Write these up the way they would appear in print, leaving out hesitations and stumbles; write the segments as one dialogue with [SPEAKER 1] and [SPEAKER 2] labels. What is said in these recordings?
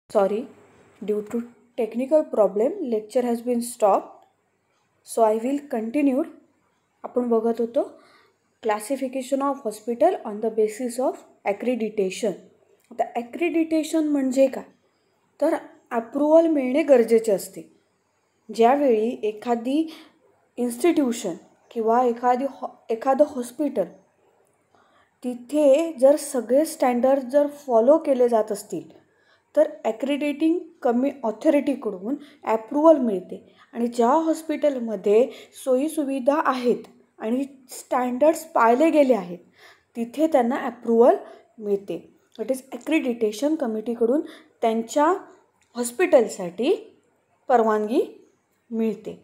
[SPEAKER 1] Sorry, due to technical problem, lecture has been stopped. So I will continue. आपण बघत होतो classification of hospital on the basis of accreditation. आता accreditation म्हणजे काय, तर approval मिळणे गरजेचे असते. ज्यावेळी एखादी इन्स्टिट्यूशन किंवा एखादं हॉस्पिटल तिथे जर सगळे स्टँडर्ड जर फॉलो केले जात असतील तर ॲक्रिडेटिंग ऑथॉरिटीकडून ॲप्रूव्हल मिळते. आणि ज्या हॉस्पिटलमध्ये सोयीसुविधा आहेत आणि स्टँडर्ड्स पाळले गेले आहेत तिथे त्यांना ॲप्रूव्हल मिळते. इट इज ॲक्रिडिटेशन कमिटीकडून त्यांच्या हॉस्पिटलसाठी परवानगी मिळते.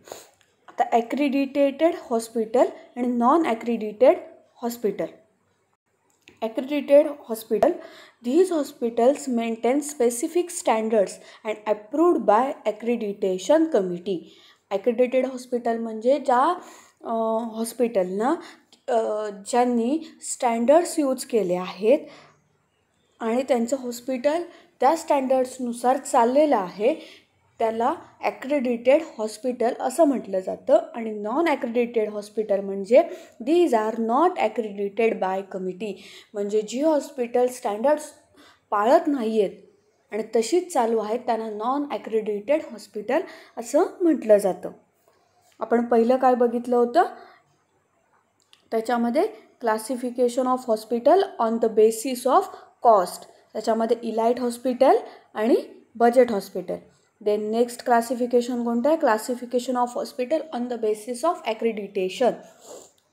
[SPEAKER 1] आता ॲक्रिडिटेटेड हॉस्पिटल आणि non accredited hospital. Accredited hospital, these hospitals maintain specific standards and approved by accreditation committee. Accredited hospital म्हणजे ज्या हॉस्पिटलना ज्यांनी स्टँडर्ड्स यूज केले आहेत आणि त्यांचं हॉस्पिटल त्या स्टँडर्ड्सनुसार चाललेलं आहे त्याला ॲक्रेडिटेड हॉस्पिटल असं म्हटलं जातं. आणि नॉन ॲक्रेडिटेड हॉस्पिटल म्हणजे these are not accredited by committee, म्हणजे जी हॉस्पिटल स्टँडर्ड्स पाळत नाही आहेत आणि तशीच चालू आहेत त्यांना नॉन ॲक्रेडिटेड हॉस्पिटल असं म्हटलं जातं. आपण पहिलं काय बघितलं होतं, त्याच्यामध्ये classification of hospital on the basis of cost. त्याच्यामध्ये इलाइट हॉस्पिटल आणि budget hospital. Then next classification कोणतं आहे, classification of hospital on the basis of accreditation.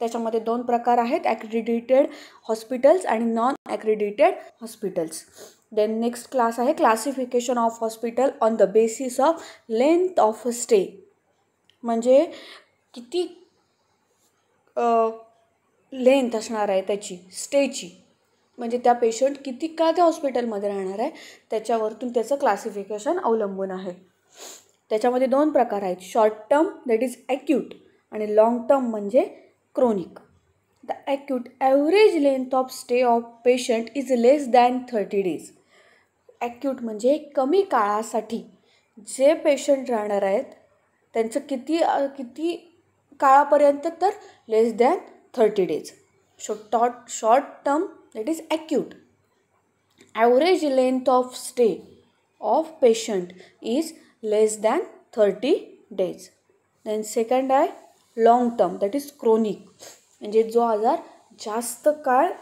[SPEAKER 1] त्याच्यामध्ये दोन प्रकार आहेत, ॲक्रिडिटेड हॉस्पिटल्स आणि non accredited hospitals. Then next class आहे classification of hospital on the basis of length of stay, म्हणजे किती लेंथ असणार आहे त्याची स्टेची, म्हणजे त्या पेशंट किती काळ त्या हॉस्पिटलमध्ये राहणार आहे त्याच्यावरतून त्याचं क्लासिफिकेशन अवलंबून आहे. त्याच्यामध्ये दोन प्रकार आहेत, short term that is acute आणि लाँग टर्म म्हणजे chronic. The acute average length of stay of patient is less than 30 days. Acute म्हणजे कमी काळासाठी जे पेशंट राहणार आहेत त्यांचं किती काळापर्यंत, तर less than 30 days. Short term that is acute. Average length of stay of patient is less than 30 days. Then second आहे long term that is chronic, म्हणजे जो आजार जास्त काळ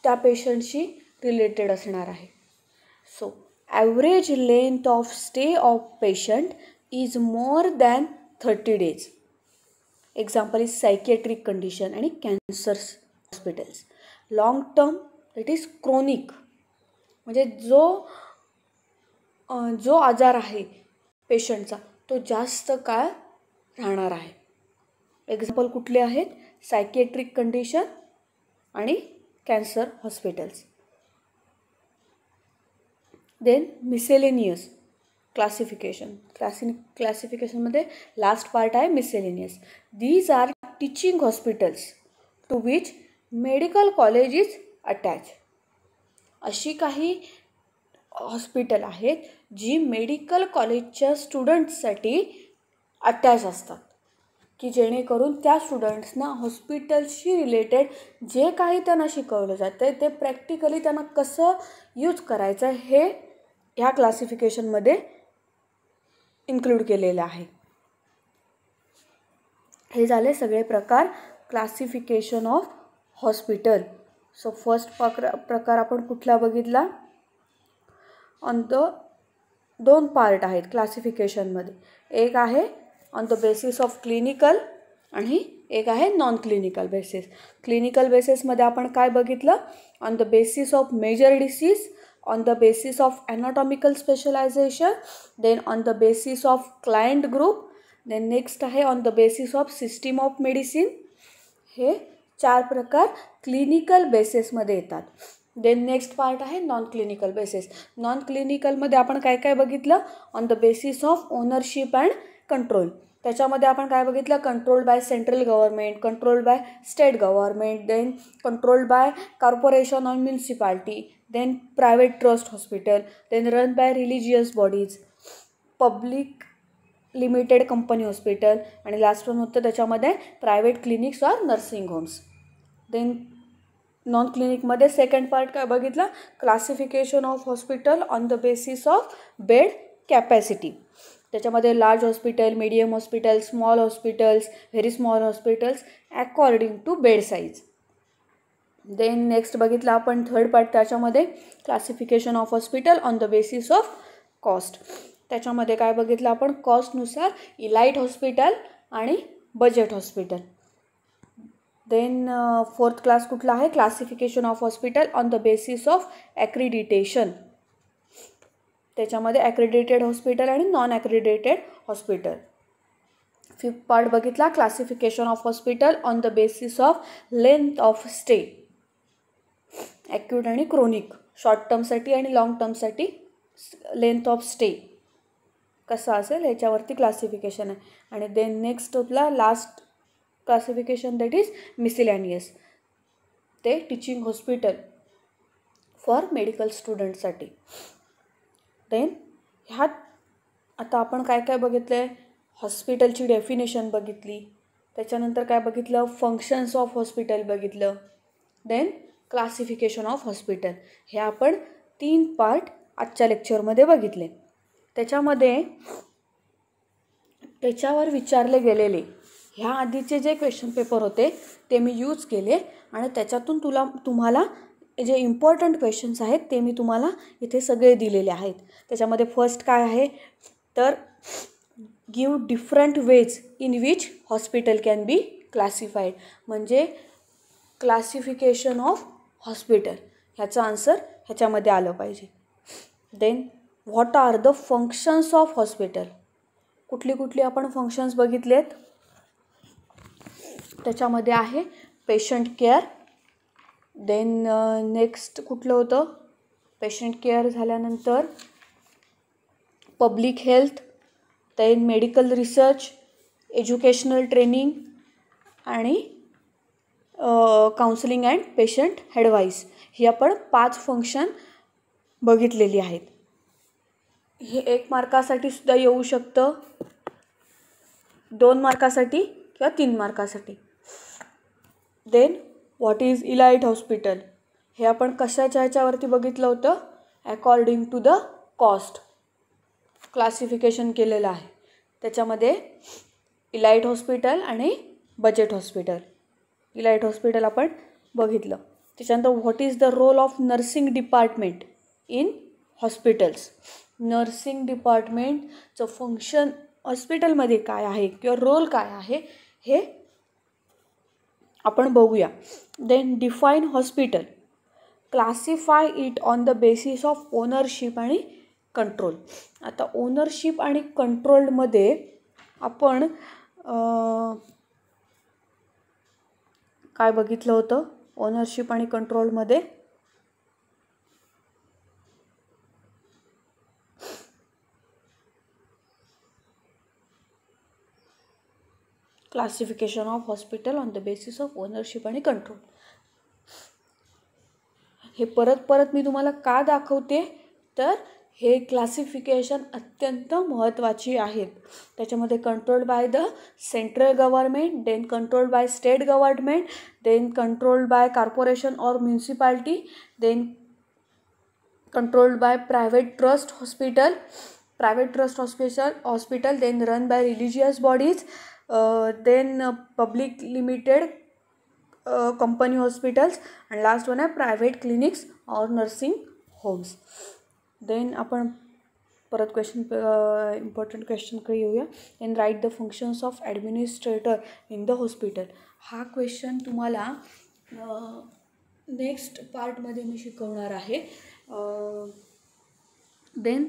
[SPEAKER 1] त्या पेशंटशी रिलेटेड असणार आहे. So average length of stay of patient is more than 30 days. Example is psychiatric condition आणि cancer hospitals. Long term that is chronic, म्हणजे जो आजार आहे पेशंटचा तो जास्त काळ राहणार आहे. एक्झाम्पल कुठले आहेत, सायकियाट्रिक कंडिशन आणि cancer hospitals. Then miscellaneous classification. क्लासिफिकेशनमध्ये लास्ट पार्ट आहे miscellaneous. These are teaching hospitals to which medical college is attach. अशी काही हॉस्पिटल आहेत जी मेडिकल कॉलेजच्या स्टुडंट्ससाठी अटॅच असतात, की जेणेकरून त्या स्टुडंट्सना हॉस्पिटलशी रिलेटेड जे काही त्यांना शिकवलं जातं आहे ते प्रॅक्टिकली त्यांना कसं यूज करायचं हे ह्या क्लासिफिकेशनमध्ये इन्क्लूड केलेलं आहे. हे झाले सगळे प्रकार classification of hospital. So first प्रकार आपण कुठला बघितला, ऑन द दोन पार्ट आहेत क्लासिफिकेशनमध्ये. एक आहे on the basis of clinical आणि एक आहे नॉन क्लिनिकल बेसिस. क्लिनिकल बेसिसमध्ये आपण काय बघितलं, on the basis of major disease, on the basis of anatomical specialization, then on the basis of client group, then next आहे on the basis of system of medicine. हे 4 प्रकार clinical बेसिसमध्ये येतात. Then next part आहे non clinical basis. Non क्लिनिकलमध्ये आपण काय काय बघितलं, on the basis of ownership and control. त्याच्यामध्ये आपण काय बघितलं, controlled by central government, controlled by state government, then controlled by corporation or municipality, then private trust hospital, then run by religious bodies, public limited company hospital, आणि last one होतं त्याच्यामध्ये private clinics or nursing homes. Then non क्लिनिकमध्ये second part काय बघितलं, classification of hospital on the basis of bed capacity. त्याच्यामध्ये large hospital, medium hospital, small hospitals, very small hospitals according to bed size. Then next बघितलं आपण third part, त्याच्यामध्ये classification of hospital on the basis of cost. त्याच्यामध्ये काय बघितलं आपण, कॉस्टनुसार elite hospital आणि budget hospital. Then fourth class कुठला आहे, classification of hospital on the basis of accreditation. त्याच्यामध्ये ॲक्रिडिटेड हॉस्पिटल आणि non accredited hospital. Fifth part बघितला, classification of hospital on the basis of length of stay, acute आणि chronic, short टर्मसाठी आणि long टर्मसाठी length of stay कसा असेल याच्यावरती क्लासिफिकेशन आहे. आणि देन नेक्स्ट होतला लास्ट क्लासिफिकेशन, दॅट इज मिसिलॅनियस, ते टीचिंग हॉस्पिटल फॉर मेडिकल स्टुडंटसाठी. देन ह्यात आता आपण काय काय बघितलं आहे, हॉस्पिटलची डेफिनेशन बघितली, त्याच्यानंतर काय बघितलं, फंक्शन्स ऑफ हॉस्पिटल बघितलं, देन क्लासिफिकेशन ऑफ हॉस्पिटल. हे आपण 3 पार्ट आजच्या लेक्चरमध्ये बघितले. त्याच्यावर विचारले गेलेले ह्या आधीचे जे क्वेश्चन पेपर होते ते मी यूज केले आणि त्याच्यातून तुम्हाला जे इम्पॉर्टंट क्वेश्चन्स आहेत ते मी तुम्हाला इथे सगळे दिलेले आहेत. त्याच्यामध्ये फर्स्ट काय आहे तर, give different ways in which hospital can be classified, म्हणजे क्लासिफिकेशन ऑफ हॉस्पिटल ह्याचा आन्सर ह्याच्यामध्ये आलं पाहिजे. Then what are the functions of hospital, कुठली कुठली आपण फंक्शन्स बघितलेत, त्याच्यामध्ये आहे पेशंट केअर. देन नेक्स्ट कुठलं होतं, पेशंट केअर झाल्यानंतर public health, then medical research, educational training आणि काउन्सिलिंग अँड पेशंट ॲडवाईस. ही आपण 5 फंक्शन बघितलेली आहेत. हे 1 मार्कासाठी सुद्धा येऊ शकतं, 2 मार्कासाठी किंवा 3 मार्कासाठी. Then what is elite hospital, हे आपण कशाच्या ह्याच्यावरती बघितलं होतं, according to the cost classification केलेलं आहे. त्याच्यामध्ये इलाइट हॉस्पिटल आणि बजेट हॉस्पिटल. इलाइट हॉस्पिटल आपण बघितलं. त्याच्यानंतर what is the role of nursing department in hospitals, nursing डिपार्टमेंटचं फंक्शन हॉस्पिटलमध्ये काय आहे किंवा रोल काय आहे हे आपण बघूया. Then define hospital, classify it on the basis of ownership आणि कंट्रोल. आता ओनरशिप आणि कंट्रोलमध्ये आपण काय बघितलं होतं, ओनरशिप आणि कंट्रोलमध्ये classification of hospital on the basis of ownership आणि कंट्रोल. हे परत मी तुम्हाला का दाखवते तर हे क्लासिफिकेशन अत्यंत महत्त्वाची आहेत. त्याच्यामध्ये controlled by the central government, then controlled by state government, then controlled by corporation or municipality, then controlled by private trust hospital, then run by religious bodies, then public limited company hospitals, आणि last one आहे private clinics or nursing homes. Then आपण परत important क्वेश्चनकडे येऊया. Then write the functions of administrator in the hospital. हा question तुम्हाला next पार्टमध्ये मी शिकवणार आहे. देन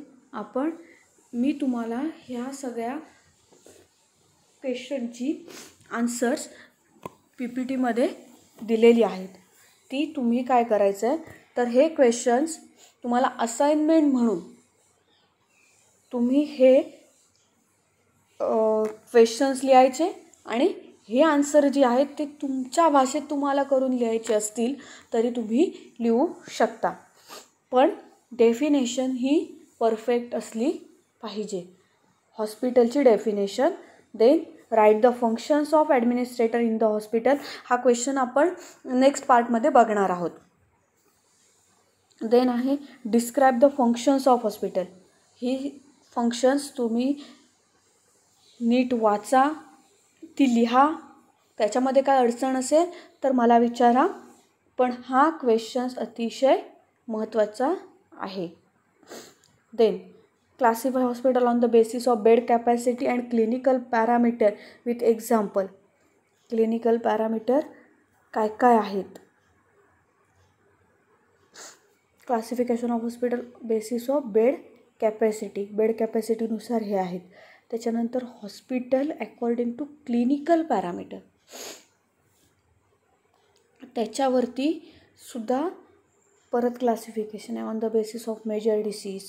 [SPEAKER 1] मी तुम्हाला ह्या सगळ्या क्वेश्चनची आन्सर्स PPTमध्ये दिलेली आहेत. ती तुम्ही काय करायचं आहे तर हे क्वेश्चन्स तुम्हाला असाइनमेंट म्हणून तुम्ही हे क्वेश्चन्स लिहायचे आणि हे आन्सर जे आहेत ते तुमच्या भाषेत तुम्हाला करून लिहायचे असतील तरी तुम्ही लिहू शकता. पण डेफिनेशन ही परफेक्ट असली पाहिजे. हॉस्पिटलची डेफिनेशन. Then write the functions of administrator in the hospital. हा क्वेश्चन आपण नेक्स्ट पार्टमध्ये बघणार आहोत. देन आहे describe the functions of hospital. ही फंक्शन्स तुम्ही नीट वाचा, ती लिहा. त्याच्यामध्ये काय अडचण असेल तर मला विचारा. पण हा क्वेश्चन्स अतिशय महत्त्वाचा आहे. Then classify hospital on the basis of bed capacity and clinical parameter with example. Clinical parameter काय काय आहेत? Classification of hospital basis of bed capacity. Bed कॅपॅसिटीनुसार हे आहेत. त्याच्यानंतर hospital according to clinical parameter, त्याच्यावरती सुद्धा परत क्लासिफिकेशन आहे. On the basis of major disease,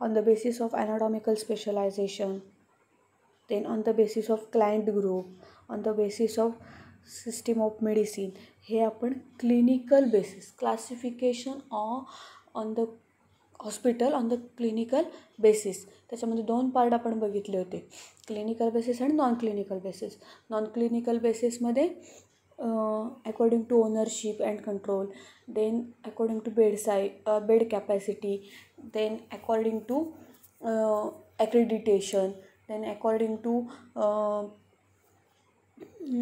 [SPEAKER 1] on the basis of anatomical specialization, then on the basis of client group, on the basis of system of medicine. हे आपण clinical basis, classification on the hospital on the clinical basis. त्याच्यामध्ये 2 part आपण बघितले होते, clinical basis आणि non clinical basis. Non clinical बेसिसमध्ये according to ownership and control, then according to bed capacity, then according to accreditation, then according to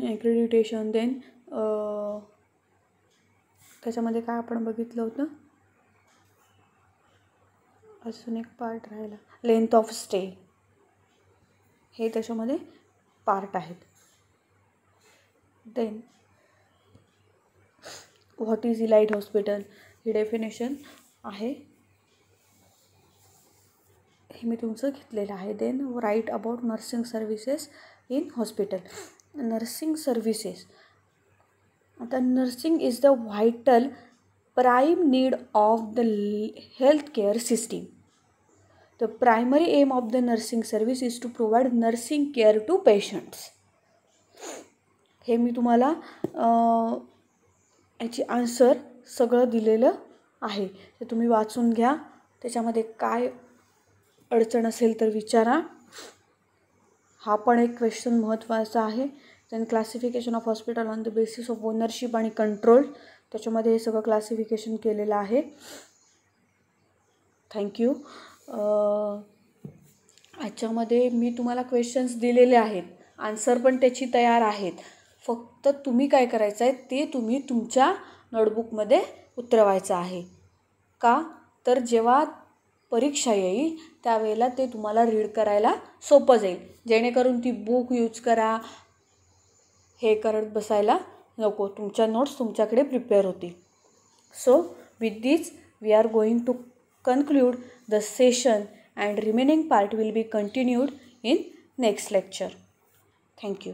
[SPEAKER 1] accreditation, then त्याच्यामध्ये काय आपण बघितलं होतं, अजून एक पार्ट राहिला, लेंथ ऑफ स्टे. हे त्याच्यामध्ये पार्ट आहेत. Then what is elite hospital, ही डेफिनेशन आहे, हे मी तुमचं घेतलेलं आहे. Then write about nursing services in hospital. Nursing services, आता nursing is the vital prime need of the healthcare system. The primary aim of the nursing service is to provide nursing care to patients. हे मी तुम्हाला याची answer सगळं दिलेलं आहे, ते तुम्ही वाचून घ्या. त्याच्यामध्ये काय अडचण असेल तर विचारा. हा पण एक क्वेश्चन महत्त्वाचा आहे. Then classification of hospital on the basis of ownership आणि कंट्रोल, त्याच्यामध्ये हे सगळं क्लासिफिकेशन केलेलं आहे. थँक्यू. याच्यामध्ये मी तुम्हाला क्वेश्चन्स दिलेले आहेत, आन्सर पण त्याची तयार आहेत. फक्त तुम्ही काय करायचं आहे ते तुम्ही तुमच्या नोटबुकमध्ये उतरवायचं आहे. का तर जेव्हा परीक्षा येईल त्यावेळेला ते तुम्हाला रीड करायला सोपं जाईल, जेणेकरून ती बुक यूज करा हे करत बसायला नको, तुमच्या नोट्स तुमच्याकडे प्रिपेअर होतील. So with this we are going to conclude the session and remaining part will be continued in next lecture. Thank you.